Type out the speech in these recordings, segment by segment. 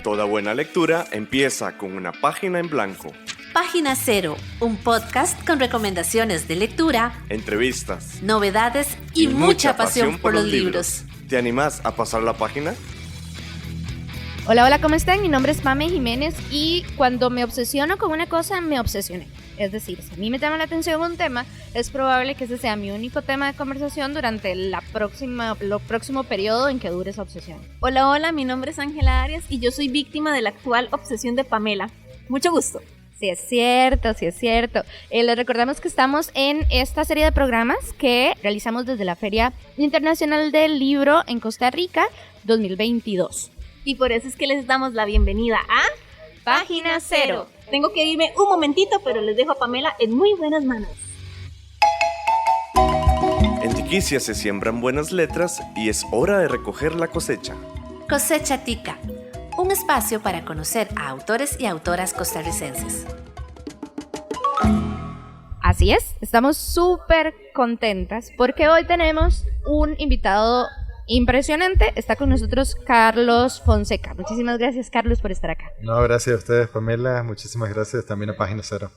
Toda buena lectura empieza con una página en blanco. Página Cero, un podcast con recomendaciones de lectura, entrevistas, novedades y mucha pasión por los libros. ¿Te animás a pasar la página? Hola, ¿cómo están? Mi nombre es Pame Jiménez y cuando me obsesiono con una cosa, me obsesioné. Es decir, si a mí me llama la atención un tema, es probable que ese sea mi único tema de conversación durante el próximo periodo en que dure esa obsesión. Hola, mi nombre es Ángela Arias y yo soy víctima de la actual obsesión de Pamela. Mucho gusto. Sí, es cierto. Les recordamos que estamos en esta serie de programas que realizamos desde la Feria Internacional del Libro en Costa Rica 2022. Y por eso es que les damos la bienvenida a Página Cero. Tengo que irme un momentito, pero les dejo a Pamela en muy buenas manos. En Tiquicia se siembran buenas letras y es hora de recoger la cosecha. Cosecha Tica, un espacio para conocer a autores y autoras costarricenses. Así es, estamos súper contentas porque hoy tenemos un invitado impresionante. Está con nosotros Carlos Fonseca. Muchísimas gracias, Carlos, por estar acá. No, gracias a ustedes, Pamela. Muchísimas gracias también a Página Cero.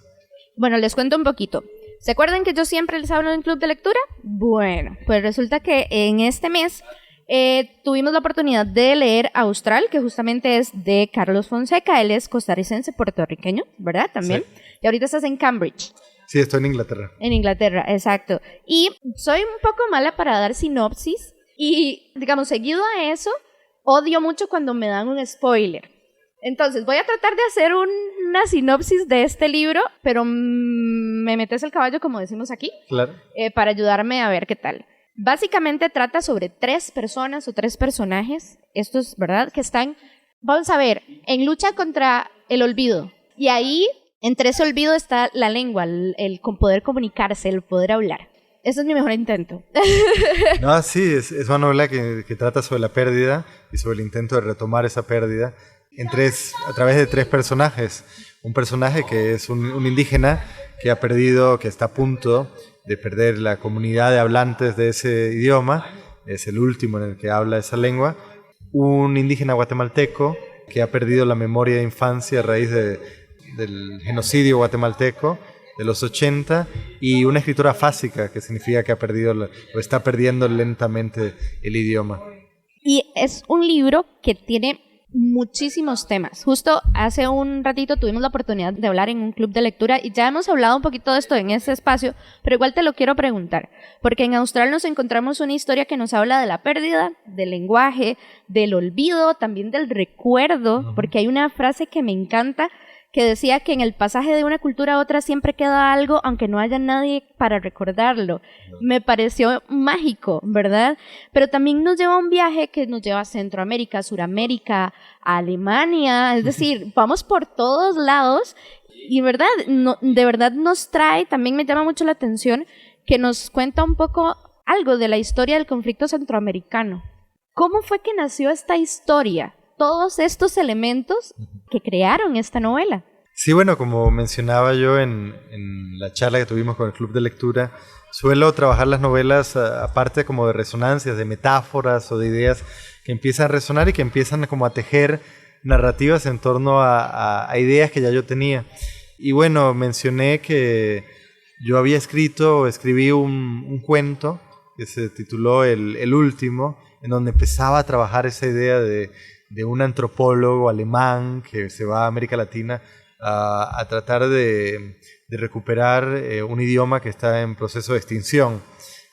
Bueno, les cuento un poquito. ¿Se acuerdan que yo siempre les hablo de un club de lectura? Bueno, pues resulta que en este mes tuvimos la oportunidad de leer Austral, que justamente es de Carlos Fonseca. Él es costarricense, puertorriqueño, ¿verdad? También. Sí. Y ahorita estás en Cambridge. Sí, estoy en Inglaterra. En Inglaterra, exacto. Y soy un poco mala para dar sinopsis. Y, digamos, seguido a eso, odio mucho cuando me dan un spoiler. Entonces, voy a tratar de hacer una sinopsis de este libro, pero me metes el caballo, como decimos aquí, claro, para ayudarme a ver qué tal. Básicamente trata sobre 3 personas o 3 personajes, estos, ¿verdad?, que están, vamos a ver, en lucha contra el olvido. Y ahí, entre ese olvido está la lengua, el poder comunicarse, el poder hablar. Ese es mi mejor intento. No, sí, es una novela que trata sobre la pérdida y sobre el intento de retomar esa pérdida a través de 3 personajes. Un personaje que es un indígena que ha perdido, que está a punto de perder la comunidad de hablantes de ese idioma, es el último en el que habla esa lengua. Un indígena guatemalteco que ha perdido la memoria de infancia a raíz del genocidio guatemalteco de los 80, y una escritora afásica, que significa que está perdiendo lentamente el idioma. Y es un libro que tiene muchísimos temas. Justo hace un ratito tuvimos la oportunidad de hablar en un club de lectura y ya hemos hablado un poquito de esto en este espacio, pero igual te lo quiero preguntar, porque en Austral nos encontramos una historia que nos habla de la pérdida, del lenguaje, del olvido, también del recuerdo, porque hay una frase que me encanta que decía que en el pasaje de una cultura a otra siempre queda algo, aunque no haya nadie para recordarlo. Me pareció mágico, ¿verdad? Pero también nos lleva a un viaje que nos lleva a Centroamérica, Suramérica, a Alemania, es decir, vamos por todos lados y de verdad nos trae, también me llama mucho la atención que nos cuenta un poco algo de la historia del conflicto centroamericano. ¿Cómo fue que nació esta historia? Todos estos elementos que crearon esta novela. Sí, bueno, como mencionaba yo en la charla que tuvimos con el Club de Lectura, suelo trabajar las novelas aparte como de resonancias, de metáforas o de ideas que empiezan a resonar y que empiezan como a tejer narrativas en torno a ideas que ya yo tenía. Y bueno, mencioné que yo escribí un cuento que se tituló El Último, en donde empezaba a trabajar esa idea de un antropólogo alemán que se va a América Latina a tratar de recuperar un idioma que está en proceso de extinción.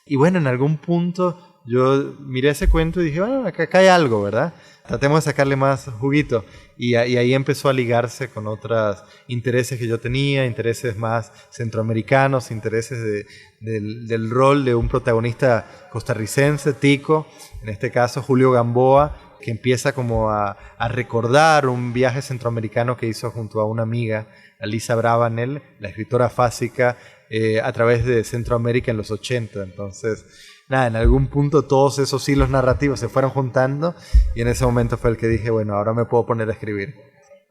Y bueno, en algún punto yo miré ese cuento y dije, bueno, acá hay algo, ¿verdad? Tratemos de sacarle más juguito. Y ahí empezó a ligarse con otros intereses que yo tenía, intereses más centroamericanos, intereses del rol de un protagonista costarricense, tico, en este caso Julio Gamboa, que empieza como a recordar un viaje centroamericano que hizo junto a una amiga, Alisa Bravanel, la escritora afásica, a través de Centroamérica en los 80. Entonces, nada, en algún punto todos esos hilos narrativos se fueron juntando y en ese momento fue el que dije, bueno, ahora me puedo poner a escribir.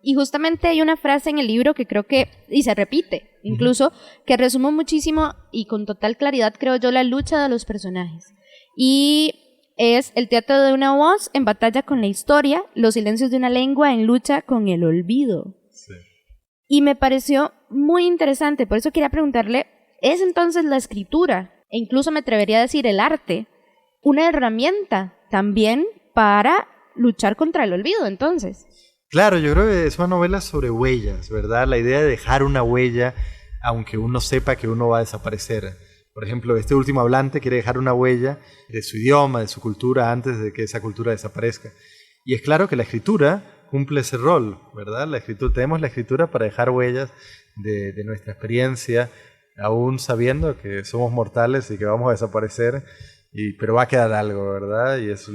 Y justamente hay una frase en el libro que creo que, y se repite incluso, que resume muchísimo y con total claridad, creo yo, la lucha de los personajes. Y es el teatro de una voz en batalla con la historia, los silencios de una lengua en lucha con el olvido. Sí. Y me pareció muy interesante, por eso quería preguntarle, ¿es entonces la escritura, e incluso me atrevería a decir el arte, una herramienta también para luchar contra el olvido entonces? Claro, yo creo que es una novela sobre huellas, ¿verdad? La idea de dejar una huella, aunque uno sepa que uno va a desaparecer. Por ejemplo, este último hablante quiere dejar una huella de su idioma, de su cultura, antes de que esa cultura desaparezca. Y es claro que la escritura cumple ese rol, ¿verdad? Tenemos la escritura para dejar huellas de nuestra experiencia, aún sabiendo que somos mortales y que vamos a desaparecer, pero va a quedar algo, ¿verdad? Y es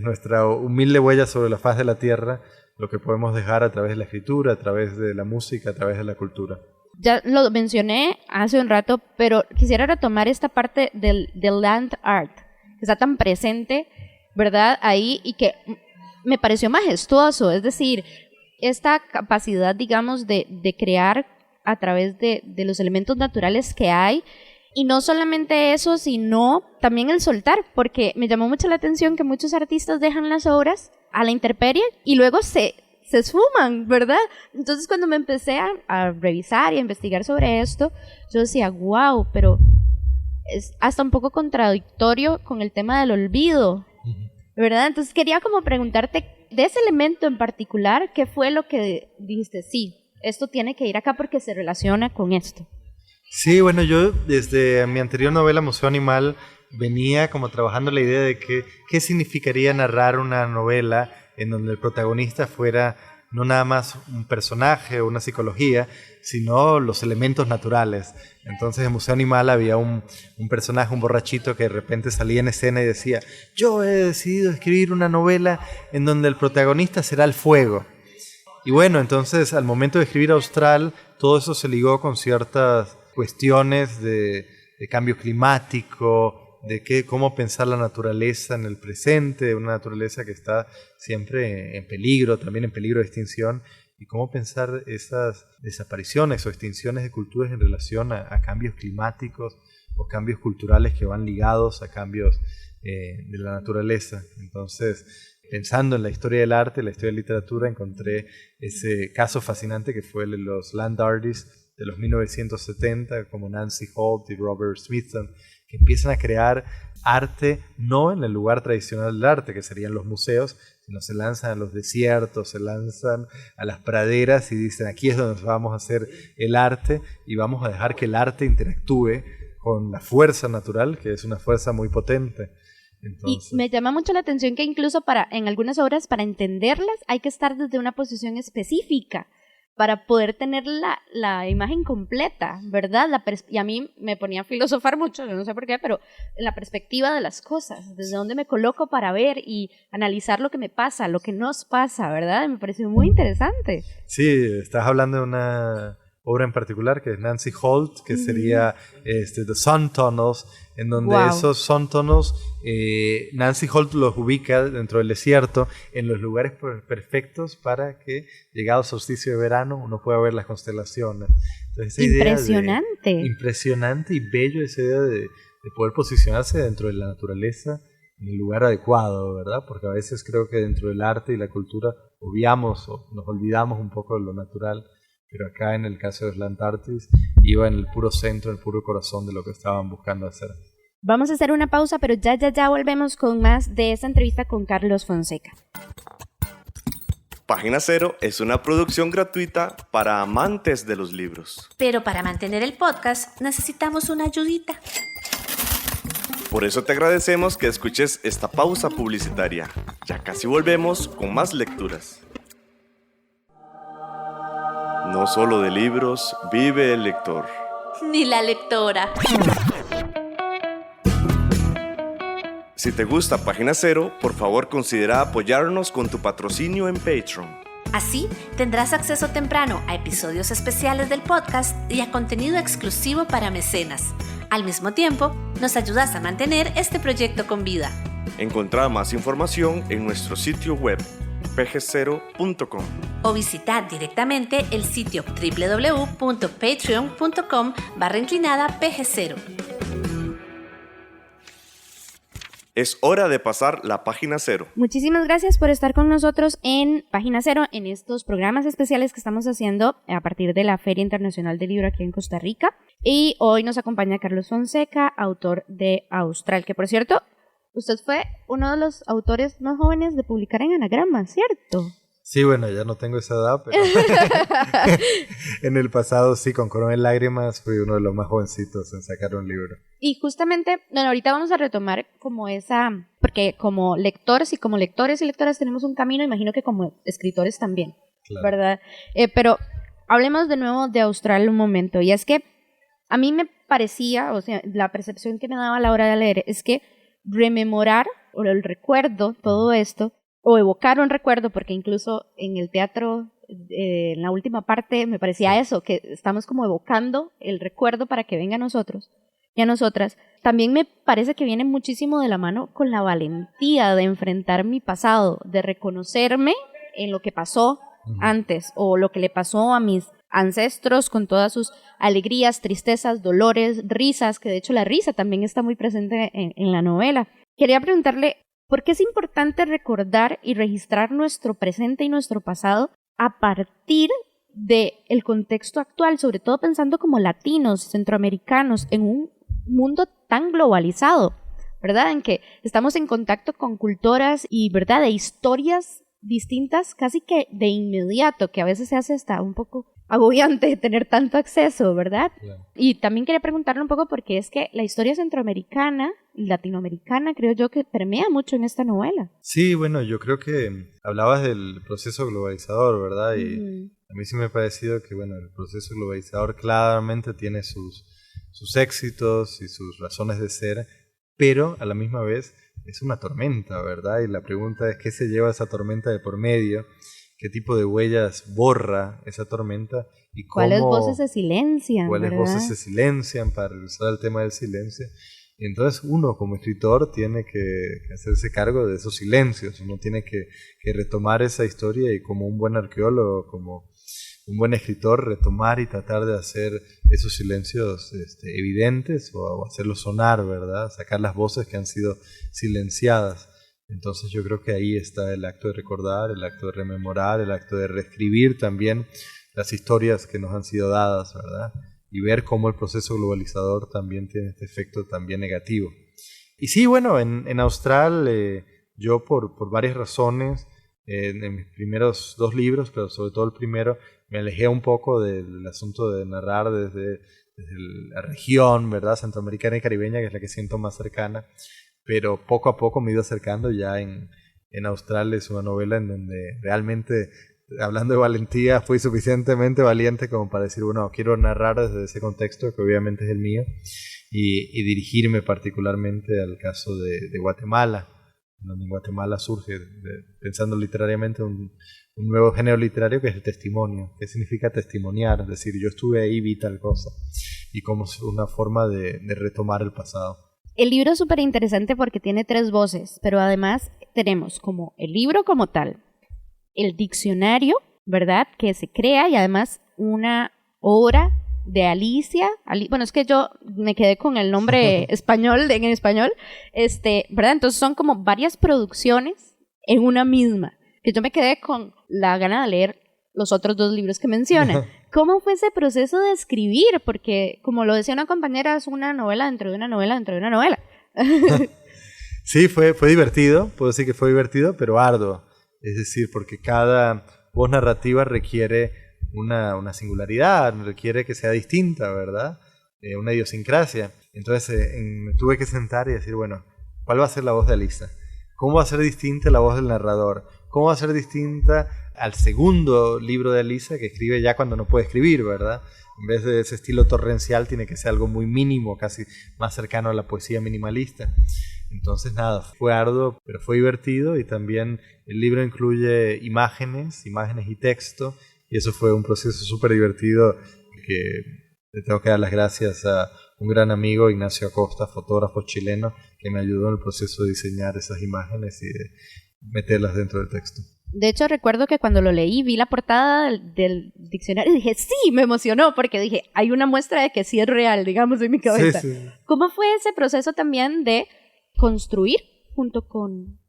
nuestra humilde huella sobre la faz de la tierra, lo que podemos dejar a través de la escritura, a través de la música, a través de la cultura. Ya lo mencioné hace un rato, pero quisiera retomar esta parte del land art, que está tan presente, ¿verdad? Ahí, y que me pareció majestuoso, es decir, esta capacidad, digamos, de crear a través de los elementos naturales que hay, y no solamente eso, sino también el soltar, porque me llamó mucho la atención que muchos artistas dejan las obras a la intemperie y luego se esfuman, ¿verdad? Entonces cuando me empecé a revisar y a investigar sobre esto, yo decía, wow, pero es hasta un poco contradictorio con el tema del olvido, ¿verdad? Entonces quería como preguntarte de ese elemento en particular, ¿qué fue lo que dijiste? Sí, esto tiene que ir acá porque se relaciona con esto. Sí, bueno, yo desde mi anterior novela Museo Animal venía como trabajando la idea de qué significaría narrar una novela en donde el protagonista fuera no nada más un personaje o una psicología, sino los elementos naturales. Entonces en Museo Animal había un personaje, un borrachito que de repente salía en escena y decía, yo he decidido escribir una novela en donde el protagonista será el fuego. Y bueno, entonces al momento de escribir Austral, todo eso se ligó con ciertas cuestiones de cambio climático, de cómo pensar la naturaleza en el presente, una naturaleza que está siempre en peligro, también en peligro de extinción, y cómo pensar esas desapariciones o extinciones de culturas en relación a cambios climáticos o cambios culturales que van ligados a cambios de la naturaleza. Entonces, pensando en la historia del arte, la historia de la literatura, encontré ese caso fascinante que fue el de los land artists de los 1970, como Nancy Holt y Robert Smithson, que empiezan a crear arte no en el lugar tradicional del arte, que serían los museos, sino se lanzan a los desiertos, se lanzan a las praderas y dicen, aquí es donde vamos a hacer el arte y vamos a dejar que el arte interactúe con la fuerza natural, que es una fuerza muy potente. Entonces, y me llama mucho la atención que incluso en algunas obras, para entenderlas, hay que estar desde una posición específica para poder tener la imagen completa, ¿verdad? Y a mí me ponía a filosofar mucho, yo no sé por qué, pero en la perspectiva de las cosas, desde dónde me coloco para ver y analizar lo que me pasa, lo que nos pasa, ¿verdad? Me pareció muy interesante. Sí, estás hablando de una obra en particular que es Nancy Holt, que sería The Sun Tunnels, en donde esos sun tunnels, Nancy Holt los ubica dentro del desierto en los lugares perfectos para que, llegado el solsticio de verano, uno pueda ver las constelaciones. Entonces, esa impresionante. Impresionante y bello esa idea de poder posicionarse dentro de la naturaleza en el lugar adecuado, ¿verdad? Porque a veces creo que dentro del arte y la cultura obviamos o nos olvidamos un poco de lo natural, pero acá en el caso de los land artists iba en el puro centro, en el puro corazón de lo que estaban buscando hacer. Vamos a hacer una pausa, pero ya volvemos con más de esta entrevista con Carlos Fonseca. Página Cero es una producción gratuita para amantes de los libros. Pero para mantener el podcast necesitamos una ayudita. Por eso te agradecemos que escuches esta pausa publicitaria. Ya casi volvemos con más lecturas. No solo de libros vive el lector. Ni la lectora. Si te gusta Página Cero, por favor considera apoyarnos con tu patrocinio en Patreon. Así tendrás acceso temprano a episodios especiales del podcast y a contenido exclusivo para mecenas. Al mismo tiempo, nos ayudas a mantener este proyecto con vida. Encontrá más información en nuestro sitio web pg0.com o visitar directamente el sitio www.patreon.com/pg0. Es hora de pasar la página 0. Muchísimas gracias por estar con nosotros en Página Cero, en estos programas especiales que estamos haciendo a partir de la Feria Internacional del Libro aquí en Costa Rica. Y hoy nos acompaña Carlos Fonseca, autor de Austral, que por cierto, usted fue uno de los autores más jóvenes de publicar en Anagrama, ¿cierto? Sí, bueno, ya no tengo esa edad, pero en el pasado sí, con Corona en Lágrimas fui uno de los más jovencitos en sacar un libro. Y justamente, bueno, ahorita vamos a retomar como esa, porque como lectores y lectoras tenemos un camino, imagino que como escritores también, claro. ¿Verdad? Pero hablemos de nuevo de Austral un momento, y es que a mí me parecía, o sea, la percepción que me daba a la hora de leer es que rememorar, o el recuerdo, todo esto, o evocar un recuerdo, porque incluso en el teatro, en la última parte, me parecía eso, que estamos como evocando el recuerdo para que venga a nosotros y a nosotras. También me parece que viene muchísimo de la mano con la valentía de enfrentar mi pasado, de reconocerme en lo que pasó antes, o lo que le pasó a mis ancestros con todas sus alegrías, tristezas, dolores, risas, que de hecho la risa también está muy presente en la novela. Quería preguntarle, ¿por qué es importante recordar y registrar nuestro presente y nuestro pasado a partir del contexto actual, sobre todo pensando como latinos, centroamericanos, en un mundo tan globalizado, ¿verdad? En que estamos en contacto con culturas y, ¿verdad?, de historias distintas casi que de inmediato, que a veces se hace hasta un poco agobiante tener tanto acceso, ¿verdad? Claro. Y también quería preguntarle un poco porque es que la historia centroamericana y latinoamericana creo yo que permea mucho en esta novela. Sí, bueno, yo creo que hablabas del proceso globalizador, ¿verdad? Y a mí sí me ha parecido que, bueno, el proceso globalizador claramente tiene sus éxitos y sus razones de ser, pero a la misma vez es una tormenta, ¿verdad? Y la pregunta es, ¿qué se lleva esa tormenta de por medio? ¿Qué tipo de huellas borra esa tormenta? Y cómo, ¿cuáles voces se silencian? ¿Cuáles voces se silencian para regresar al tema del silencio? Y entonces uno como escritor tiene que hacerse cargo de esos silencios, uno tiene que retomar esa historia y como un buen arqueólogo, como un buen escritor, retomar y tratar de hacer esos silencios evidentes o hacerlos sonar, ¿verdad? Sacar las voces que han sido silenciadas. Entonces yo creo que ahí está el acto de recordar, el acto de rememorar, el acto de reescribir también las historias que nos han sido dadas, ¿verdad? Y ver cómo el proceso globalizador también tiene este efecto también negativo. Y sí, bueno, en Austral yo por varias razones, en mis primeros 2 libros, pero sobre todo el primero, me alejé un poco del asunto de narrar desde la región, ¿verdad? Centroamericana y caribeña, que es la que siento más cercana. Pero poco a poco me he ido acercando. Ya en Austral es una novela en donde realmente, hablando de valentía, fui suficientemente valiente como para decir, bueno, quiero narrar desde ese contexto que obviamente es el mío y dirigirme particularmente al caso de Guatemala, donde en Guatemala surge, pensando literariamente, un nuevo género literario que es el testimonio. ¿Qué significa testimoniar? Es decir, yo estuve ahí, vi tal cosa, y como una forma de retomar el pasado. El libro es súper interesante porque tiene 3 voces, pero además tenemos como el libro como tal, el diccionario, ¿verdad?, que se crea, y además una obra de Alicia. Bueno, es que yo me quedé con el nombre español, en español, ¿verdad? Entonces son como varias producciones en una misma, que yo me quedé con la gana de leer los otros 2 libros que mencionan. ¿Cómo fue ese proceso de escribir? Porque, como lo decía una compañera, es una novela dentro de una novela dentro de una novela. Sí, fue divertido, puedo decir que fue divertido, pero arduo. Es decir, porque cada voz narrativa requiere una singularidad, requiere que sea distinta, ¿verdad? Una idiosincrasia. Entonces me tuve que sentar y decir, bueno, ¿cuál va a ser la voz de Alisa? ¿Cómo va a ser distinta la voz del narrador? ¿Cómo va a ser distinta al segundo libro de Alisa, que escribe ya cuando no puede escribir, ¿verdad? En vez de ese estilo torrencial, tiene que ser algo muy mínimo, casi más cercano a la poesía minimalista. Entonces, nada, fue arduo, pero fue divertido, y también el libro incluye imágenes y texto, y eso fue un proceso súper divertido, que le tengo que dar las gracias a un gran amigo, Ignacio Acosta, fotógrafo chileno, que me ayudó en el proceso de diseñar esas imágenes y de meterlas dentro del texto. De hecho, recuerdo que cuando lo leí, vi la portada del diccionario y dije, sí, me emocionó, porque dije, hay una muestra de que sí es real, digamos, en mi cabeza. Sí. ¿Cómo fue ese proceso también de construir junto con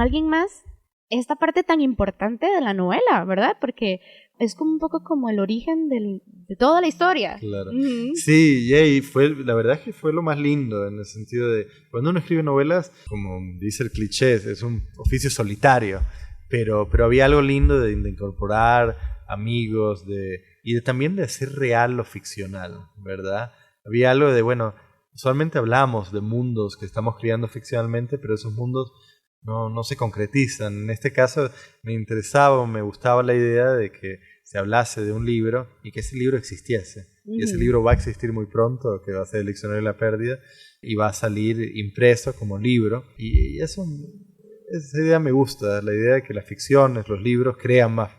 alguien más esta parte tan importante de la novela, ¿verdad? Porque es como un poco como el origen de toda la historia. Claro. Uh-huh. Sí, y la verdad es que fue lo más lindo en el sentido de cuando uno escribe novelas, como dice el cliché, es un oficio solitario, pero había algo lindo de incorporar amigos, también de hacer real lo ficcional, ¿verdad? Había algo de, bueno, usualmente hablamos de mundos que estamos creando ficcionalmente, pero esos mundos no se concretizan. En este caso me gustaba la idea de que se hablase de un libro y que ese libro existiese. Uh-huh. Y ese libro va a existir muy pronto, que va a ser El Diccionario de la Pérdida, y va a salir impreso como libro. Y esa idea me gusta, la idea de que las ficciones, los libros crean más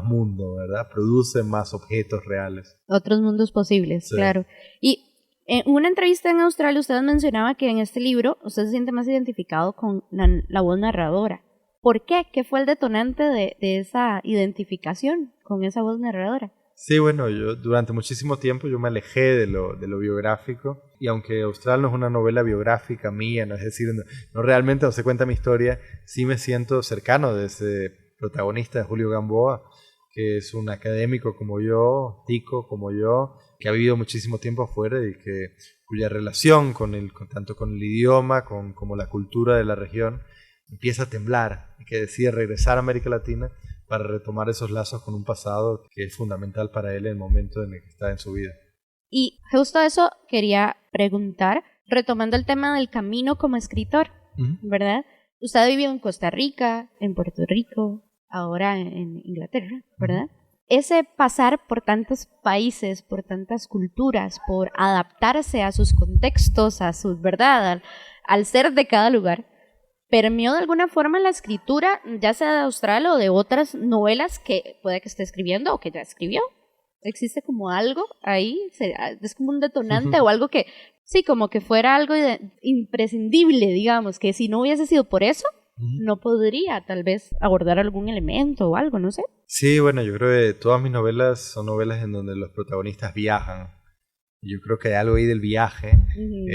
mundo, ¿verdad? Producen más objetos reales. Otros mundos posibles, sí. Claro. Y en una entrevista en Australia usted mencionaba que en este libro usted se siente más identificado con la voz narradora. ¿Por qué? ¿Qué fue el detonante de esa identificación con esa voz narradora? Sí, bueno, yo durante muchísimo tiempo yo me alejé de lo biográfico, y aunque Austral no es una novela biográfica mía, no es decir, no realmente no se cuenta mi historia, sí me siento cercano de ese protagonista, Julio Gamboa, que es un académico como yo, tico como yo, que ha vivido muchísimo tiempo afuera y cuya relación tanto con el idioma como la cultura de la región empieza a temblar, y que decide regresar a América Latina para retomar esos lazos con un pasado que es fundamental para él en el momento en el que está en su vida. Y justo eso quería preguntar, retomando el tema del camino como escritor, uh-huh. ¿Verdad? Usted ha vivido en Costa Rica, en Puerto Rico, ahora en Inglaterra, ¿verdad? Uh-huh. Ese pasar por tantos países, por tantas culturas, por adaptarse a sus contextos, a sus, ¿verdad? Al ser de cada lugar, permeó de alguna forma la escritura, ya sea de Austral o de otras novelas que puede que esté escribiendo o que ya escribió. ¿Existe como algo ahí? ¿Es como un detonante o algo que, sí, como que fuera algo imprescindible, digamos, que si no hubiese sido por eso, no podría tal vez abordar algún elemento o algo, no sé? Sí, bueno, yo creo que todas mis novelas son novelas en donde los protagonistas viajan. Yo creo que hay algo ahí del viaje, uh-huh.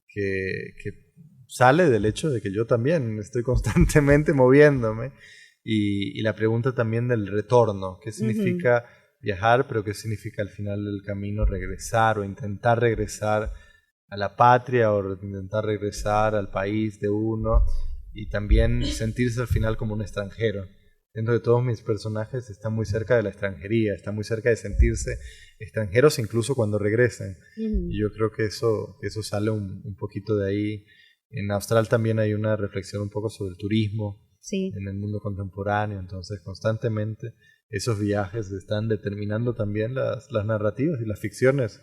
Que sale del hecho de que yo también estoy constantemente moviéndome, y la pregunta también del retorno, qué significa viajar, pero qué significa al final del camino regresar o intentar regresar a la patria o intentar regresar al país de uno, y también sentirse al final como un extranjero. Dentro de todos mis personajes están muy cerca de la extranjería, están muy cerca de sentirse extranjeros incluso cuando regresen. Y yo creo que eso sale un poquito de ahí. En Austral también hay una reflexión un poco sobre el turismo, sí, en el mundo contemporáneo, entonces constantemente esos viajes están determinando también las narrativas y las ficciones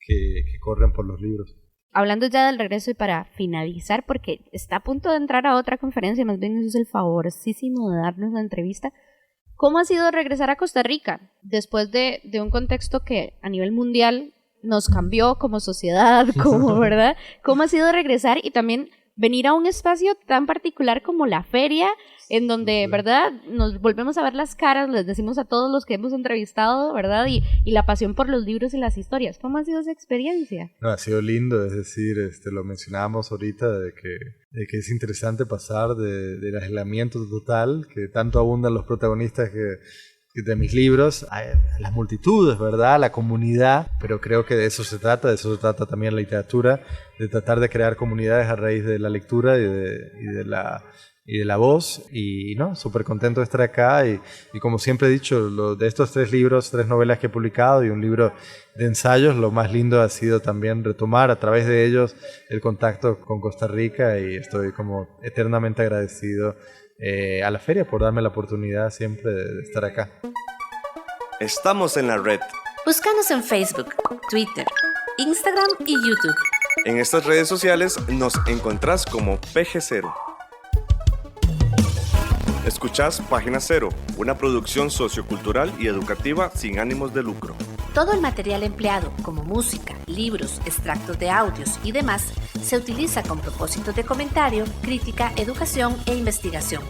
que corren por los libros. Hablando ya del regreso y para finalizar, porque está a punto de entrar a otra conferencia, más bien nos hizo el favorísimo de darnos la entrevista, ¿cómo ha sido regresar a Costa Rica después de un contexto que a nivel mundial nos cambió como sociedad, como, ¿verdad? ¿Cómo ha sido regresar y también venir a un espacio tan particular como la feria, en donde, ¿verdad? Nos volvemos a ver las caras, les decimos a todos los que hemos entrevistado, ¿verdad? Y la pasión por los libros y las historias. ¿Cómo ha sido esa experiencia? No, ha sido lindo, es decir, lo mencionábamos ahorita, de que es interesante pasar del aislamiento total, que tanto abundan los protagonistas de mis libros, a las multitudes, ¿verdad? A la comunidad, pero creo que de eso se trata también la literatura, de tratar de crear comunidades a raíz de la lectura y de la voz, y no, súper contento de estar acá, y como siempre he dicho, de estos 3 novelas que he publicado y un libro de ensayos, lo más lindo ha sido también retomar a través de ellos el contacto con Costa Rica, y estoy como eternamente agradecido a la feria por darme la oportunidad siempre de estar acá. Estamos en la red. Búscanos en Facebook, Twitter, Instagram y YouTube. En estas redes sociales nos encontrás como PG0. Escuchás Página Cero, una producción sociocultural y educativa sin ánimos de lucro. Todo el material empleado, como música, libros, extractos de audios y demás, se utiliza con propósitos de comentario, crítica, educación e investigación.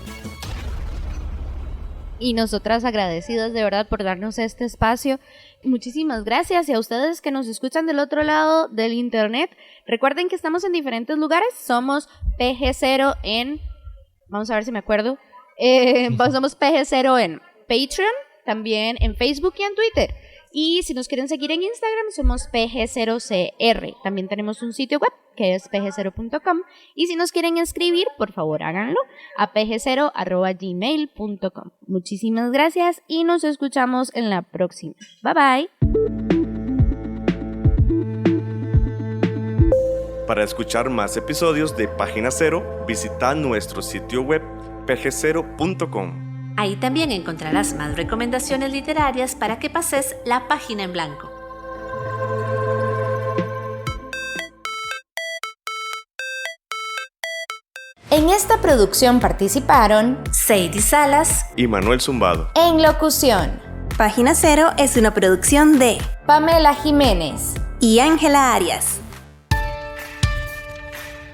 y nosotras agradecidas de verdad por darnos este espacio. Muchísimas gracias, y a ustedes que nos escuchan del otro lado del internet, recuerden que estamos en diferentes lugares. Somos PG0 en, vamos a ver si me acuerdo, somos PG0 en Patreon, también en Facebook y en Twitter. Y si nos quieren seguir en Instagram, somos PG0CR. También tenemos un sitio web que es pg0.com. Y si nos quieren escribir, por favor háganlo a pg0@gmail.com. Muchísimas gracias y nos escuchamos en la próxima. Bye bye. Para escuchar más episodios de Página Cero, visita nuestro sitio web pg0.com. Ahí también encontrarás más recomendaciones literarias para que pases la página en blanco. En esta producción participaron Sadie Salas Y Manuel Zumbado. en locución Página Cero es una producción de Pamela Jiménez. y Ángela Arias.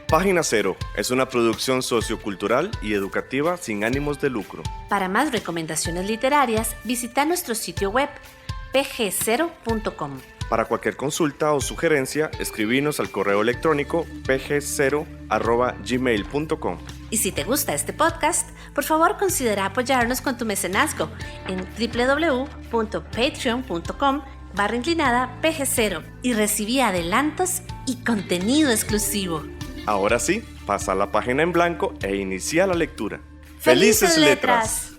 Página Cero es una producción sociocultural y educativa sin ánimos de lucro. Para más recomendaciones literarias, visita nuestro sitio web pg0.com. Para cualquier consulta o sugerencia, escribinos al correo electrónico pg0@gmail.com. Y si te gusta este podcast, por favor considera apoyarnos con tu mecenazgo en www.patreon.com/PG0 y recibí adelantos y contenido exclusivo. Ahora sí, pasa la página en blanco e inicia la lectura. ¡Felices letras!